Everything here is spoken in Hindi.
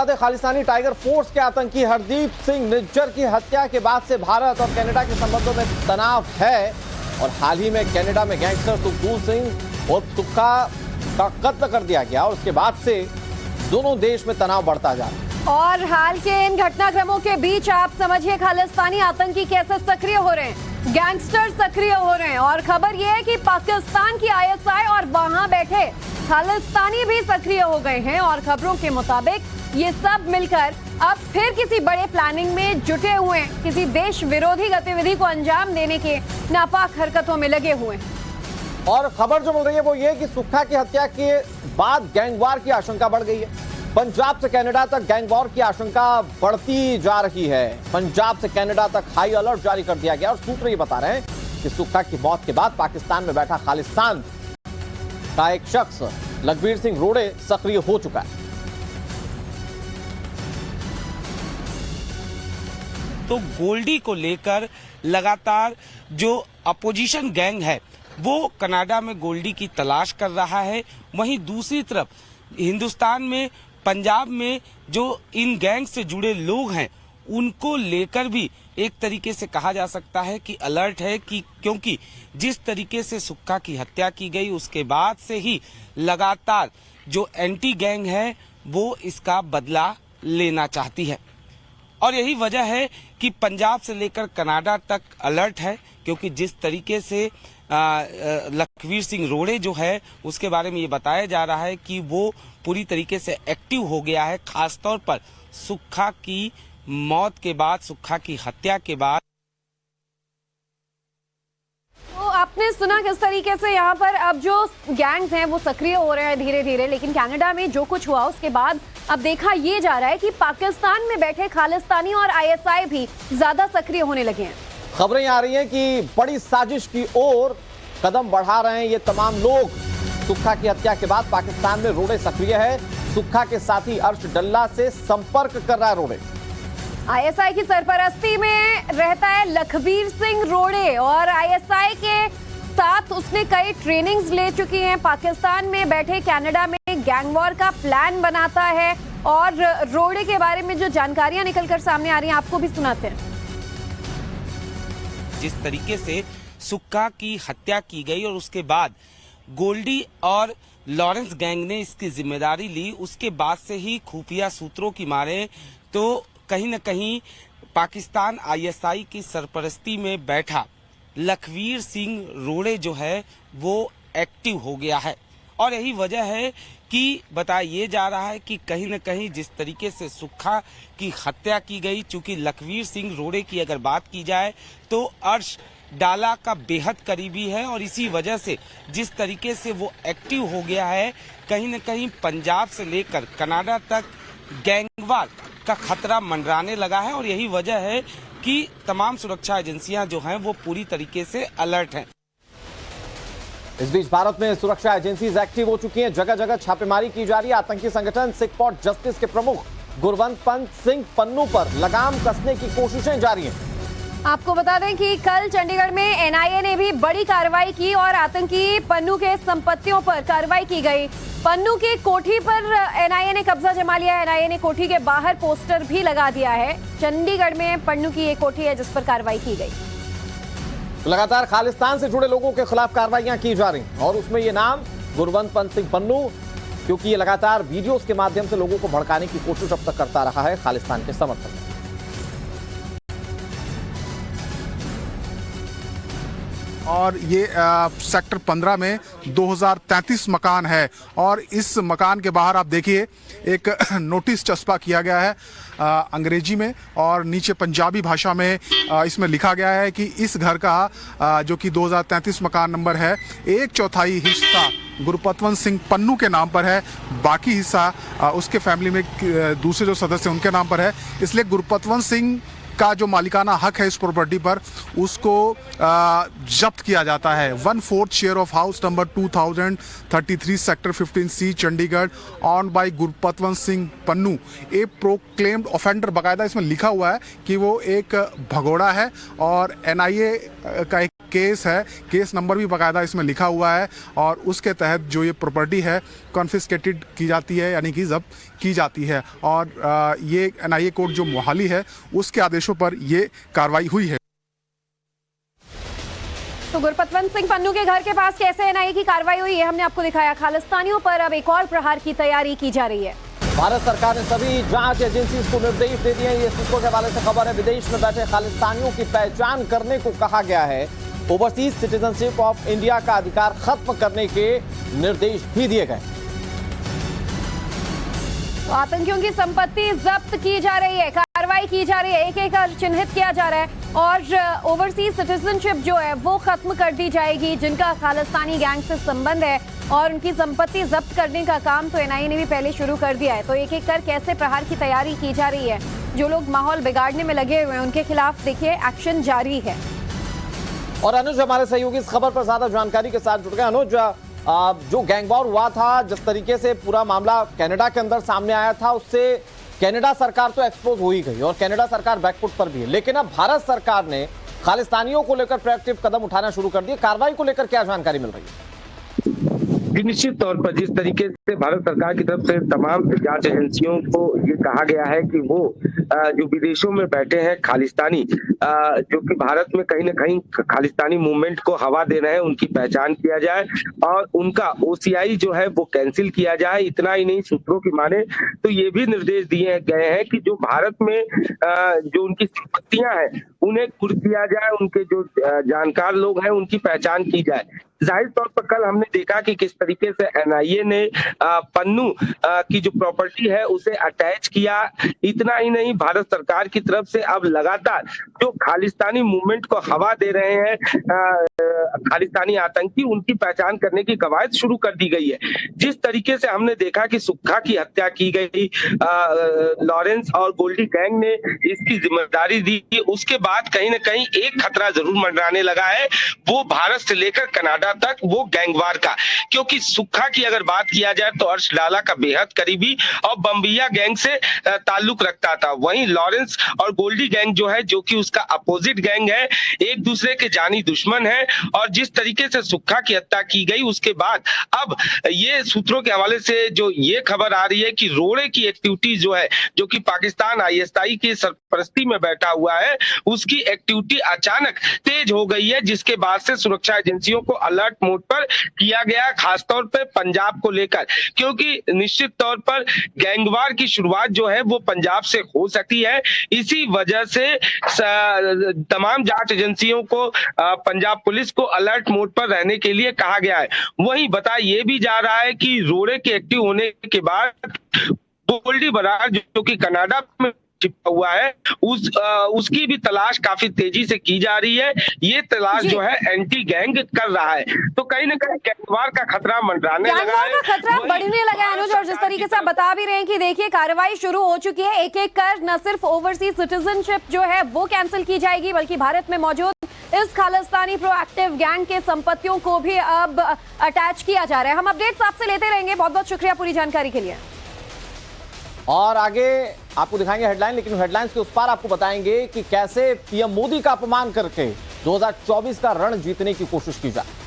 खालिस्तानी टाइगर फोर्स के आतंकी हरदीप सिंह निज्जर की हत्या के बाद से भारत और कनाडा के संबंधों में तनाव है और हाल ही में कनाडा में गैंगस्टर सुखदूर सिंह और सुक्खा का कत्ल कर दिया गया और उसके बाद से दोनों देश में तनाव बढ़ता जा रहा है। और हाल के इन घटनाक्रमों के बीच आप समझिए खालिस्तानी आतंकी कैसे सक्रिय हो रहे हैं, गैंगस्टर सक्रिय हो रहे हैं और खबर यह है कि पाकिस्तान की आईएसआई और वहां बैठे खालिस्तानी भी सक्रिय हो गए हैं और खबरों के मुताबिक ये सब मिलकर अब फिर किसी बड़े प्लानिंग में जुटे हुए हैं, किसी देश विरोधी गतिविधि को अंजाम देने के नापाक हरकतों में लगे हुए हैं। और खबर जो मिल रही है वो ये कि सुक्खा की हत्या के बाद गैंगवार की आशंका बढ़ गई है। पंजाब से कनाडा तक गैंगवार की आशंका बढ़ती जा रही है। पंजाब से कनाडा तक हाई अलर्ट जारी कर दिया गया और सूत्र ये बता रहे हैं कि सुक्खा की मौत के बाद पाकिस्तान में बैठा खालिस्तान का एक शख्स लखबीर सिंह रोड़े सक्रिय हो चुका है। तो गोल्डी को लेकर लगातार जो अपोजिशन गैंग है वो कनाडा में गोल्डी की तलाश कर रहा है। वहीं दूसरी तरफ हिंदुस्तान में पंजाब में जो इन गैंग से जुड़े लोग हैं उनको लेकर भी एक तरीके से कहा जा सकता है कि अलर्ट है कि क्योंकि जिस तरीके से सुक्खा की हत्या की गई उसके बाद से ही लगातार जो एंटी गैंग है वो इसका बदला लेना चाहती है और यही वजह है कि पंजाब से लेकर कनाडा तक अलर्ट है क्योंकि जिस तरीके से लखबीर सिंह रोड़े जो है उसके बारे में ये बताया जा रहा है कि वो पूरी तरीके से एक्टिव हो गया है, खासतौर पर सुक्खा की मौत के बाद, सुक्खा की हत्या के बाद। तो आपने सुना किस तरीके से यहाँ पर अब जो गैंग्स हैं वो सक्रिय हो रहे हैं धीरे धीरे, लेकिन कनाडा में जो कुछ हुआ उसके बाद अब देखा ये जा रहा है कि पाकिस्तान में बैठे खालिस्तानी और आईएसआई भी ज्यादा सक्रिय होने लगे हैं। खबरें आ रही हैं कि बड़ी साजिश की ओर कदम बढ़ा रहे हैं ये तमाम लोग। सुक्खा की हत्या के बाद पाकिस्तान में रोड़े सक्रिय है। सुक्खा के साथी अर्श डल्ला से संपर्क कर रहा है रोड़े। आईएसआई की सरपरस्ती में रहता है लखबीर सिंह रोड़े और आईएसआई के साथ उसने कई ट्रेनिंग्स ले चुकी हैं। पाकिस्तान में बैठे कनाडा में गैंगवॉर का प्लान बनाता है और रोड़े के बारे में जो जानकारियां निकलकर सामने आ रही हैं आपको भी सुनाते हैं। जिस तरीके से सुक्खा की हत्या की गई और उसके बाद गोल्डी और लॉरेंस गैंग ने इसकी जिम्मेदारी ली, उसके बाद से ही खुफिया सूत्रों की मारे तो कहीं न कहीं पाकिस्तान आईएसआई की सरपरस्ती में बैठा लखबीर सिंह रोड़े जो है वो एक्टिव हो गया है और यही वजह है कि बताया जा रहा है कि कहीं न कहीं जिस तरीके से सुक्खा की हत्या की गई, चूंकि लखबीर सिंह रोड़े की अगर बात की जाए तो अर्श डाला का बेहद करीबी है और इसी वजह से जिस तरीके से वो एक्टिव हो गया है कहीं न कहीं पंजाब से लेकर कनाडा तक गैंगवार का खतरा मंडराने लगा है और यही वजह है कि तमाम सुरक्षा एजेंसियां जो हैं वो पूरी तरीके से अलर्ट हैं। इस बीच भारत में सुरक्षा एजेंसीज एक्टिव हो चुकी हैं, जगह जगह छापेमारी की जा रही है। आतंकी संगठन सिख फॉर जस्टिस के प्रमुख गुरवंत पंत सिंह पन्नू पर लगाम कसने की कोशिशें जारी हैं। आपको बता दें कि कल चंडीगढ़ में एनआईए ने भी बड़ी कार्रवाई की और आतंकी पन्नू के संपत्तियों पर कार्रवाई की गई। पन्नू की कोठी पर एनआईए ने कब्जा जमा लिया। एनआईए ने कोठी के बाहर पोस्टर भी लगा दिया है। चंडीगढ़ में पन्नू की एक कोठी है जिस पर कार्रवाई की गई। लगातार खालिस्तान से जुड़े लोगों के खिलाफ कार्रवाइयां की जा रही और उसमें ये नाम गुरवंत पंत सिंह पन्नू, क्योंकि ये लगातार वीडियोस के माध्यम से लोगों को भड़काने की कोशिश अब तक करता रहा है खालिस्तान के समर्थन में। और ये सेक्टर 15 में 2033 मकान है और इस मकान के बाहर आप देखिए एक नोटिस चस्पा किया गया है अंग्रेजी में और नीचे पंजाबी भाषा में इसमें लिखा गया है कि इस घर का जो कि 2033 मकान नंबर है 1/4 हिस्सा गुरपतवंत सिंह पन्नू के नाम पर है, बाकी हिस्सा उसके फैमिली में दूसरे जो सदस्य उनके नाम पर है। इसलिए गुरपतवंत सिंह का जो मालिकाना हक है इस प्रॉपर्टी पर उसको जब्त किया जाता है। 1/4 share of house number 2033 sector 15C Chandigarh owned by Gurpatwant Singh Pannu a proclaimed offender. बाकायदा इसमें लिखा हुआ है कि वो एक भगोड़ा है और एनआईए का एक केस है, केस नंबर भी बाकायदा इसमें लिखा हुआ है और उसके तहत जो ये प्रॉपर्टी है कॉन्फिस्केटेड की जाती है, यानी कि जब्त की जाती है। और ये NIA कोर्ट जो मोहाली है उसके आदेशों पर ये कार्रवाई हुई है। तो गुरपतवंत सिंह पन्नू के घर के पास कैसे NIA की कार्रवाई हुई है हमने आपको दिखाया। खालिस्तानियों पर अब एक और प्रहार की तैयारी की जा रही है। भारत सरकार ने सभी जांच एजेंसी को निर्देश दे दिए हैं। ये सूत्रों के हवाले से खबर है, विदेश में बैठे खालिस्तानियों की पहचान करने को कहा गया है। ओवरसीज सिटीजनशिप ऑफ इंडिया का अधिकार खत्म करने के निर्देश भी दिए गए। तो आतंकियों की संपत्ति जब्त की जा रही है, कार्रवाई की जा रही है, एक एक चिन्हित किया जा रहा है और ओवरसीज सिटीजनशिप जो है वो खत्म कर दी जाएगी जिनका खालिस्तानी गैंग से संबंध है और उनकी संपत्ति जब्त करने का काम तो NIA ने भी पहले शुरू कर दिया है। तो एक एक कर कैसे प्रहार की तैयारी की जा रही है, जो लोग माहौल बिगाड़ने में लगे हुए हैं उनके खिलाफ देखिए एक्शन जारी है। और अनुज हमारे सहयोगी इस खबर पर ज्यादा जानकारी के साथ जुड़ गए। अनुज, जो गैंग वॉर हुआ था, जिस तरीके से पूरा मामला कनाडा के अंदर सामने आया था, उससे कनाडा सरकार तो एक्सपोज हो ही गई और कनाडा सरकार बैकफुट पर भी है। लेकिन अब भारत सरकार ने खालिस्तानियों को लेकर प्रोएक्टिव कदम उठाना शुरू कर दिए। कार्रवाई को लेकर क्या जानकारी मिल रही है? निश्चित तौर पर जिस तरीके से भारत सरकार की तरफ से तमाम जांच एजेंसियों को ये कहा गया है कि वो जो विदेशों में बैठे हैं खालिस्तानी, जो कि भारत में कहीं ना कहीं खालिस्तानी मूवमेंट को हवा दे रहे हैं, उनकी पहचान किया जाए और उनका OCI जो है वो कैंसिल किया जाए। इतना ही नहीं, सूत्रों की माने तो ये भी निर्देश दिए गए हैं कि जो भारत में जो उनकी संपत्तियां हैं उन्हें कुर्क किया जाए, उनके जो जानकार लोग हैं उनकी पहचान की जाए। जाहिर तौर पर कल हमने देखा कि किस तरीके से NIA ने पन्नू की जो प्रॉपर्टी है उसे अटैच किया। इतना ही नहीं, भारत सरकार की तरफ से अब लगातार जो खालिस्तानी मूवमेंट को हवा दे रहे हैं खालिस्तानी आतंकी, उनकी पहचान करने की कवायद शुरू कर दी गई है। जिस तरीके से हमने देखा कि सुक्खा की हत्या की गई, लॉरेंस और गोल्डी गैंग ने इसकी जिम्मेदारी दी, उसके बाद कहीं ना कहीं एक खतरा जरूर मंडराने लगा है, वो भारत से लेकर कनाडा तक, वो गैंगवार का। क्योंकि सुक्खा की अगर बात किया जाए तो अर्श डाला का बेहद करीबी और बम्बिया गैंग से ताल्लुक रखता था। वहीं लॉरेंस और गोल्डी गैंग जो है, जो कि उसका अपोजिट गैंग है, एक दूसरे के जानी दुश्मन है। और जिस तरीके से सुक्खा की हत्या की गई उसके बाद अब ये सूत्रों के हवाले से जो ये खबर आ रही है कि रोड़े की एक्टिविटी जो है, जो कि पाकिस्तान ISI की सरपरस्ती में बैठा हुआ है, उसकी एक्टिविटी अचानक तेज हो गई है, जिसके बाद से सुरक्षा एजेंसियों को अलर्ट मोड पर किया गया, खासतौर पर पंजाब को लेकर। क्योंकि निश्चित तौर पर गैंगवार की शुरुआत जो है वो पंजाब से हो सकती है। इसी वजह से तमाम जांच एजेंसियों को पंजाब पुलिस को अलर्ट मोड पर रहने के लिए कहा गया है। वहीं बताया ये भी जा रहा है कि रोड़े के एक्टिव होने के बाद गोल्डी बरार जो कि कनाडा में छिपा हुआ है, उसकी भी तलाश काफी तेजी से की जा रही है। ये तलाश जो है एंटी गैंग कर रहा है, तो कहीं ना कहीं गैंगवार का खतरा मंडराने लगा है, का खतरा बढ़ने लगा है अनुज। और जिस तरीके से आप बता भी रहे हैं कि देखिए कार्रवाई शुरू हो चुकी है, एक एक कर न सिर्फ ओवरसीज सिटीजनशिप जो है वो कैंसिल की जाएगी, बल्कि भारत में मौजूद इस खालिस्तानी प्रोएक्टिव गैंग के संपत्तियों को भी अब अटैच किया जा रहा है। हम अपडेट्स आपसे लेते रहेंगे। बहुत बहुत शुक्रिया पूरी जानकारी के लिए। और आगे आपको दिखाएंगे हेडलाइन, लेकिन हेडलाइंस के उस पार आपको बताएंगे कि कैसे PM मोदी का अपमान करके 2024 का रण जीतने की कोशिश की जाए।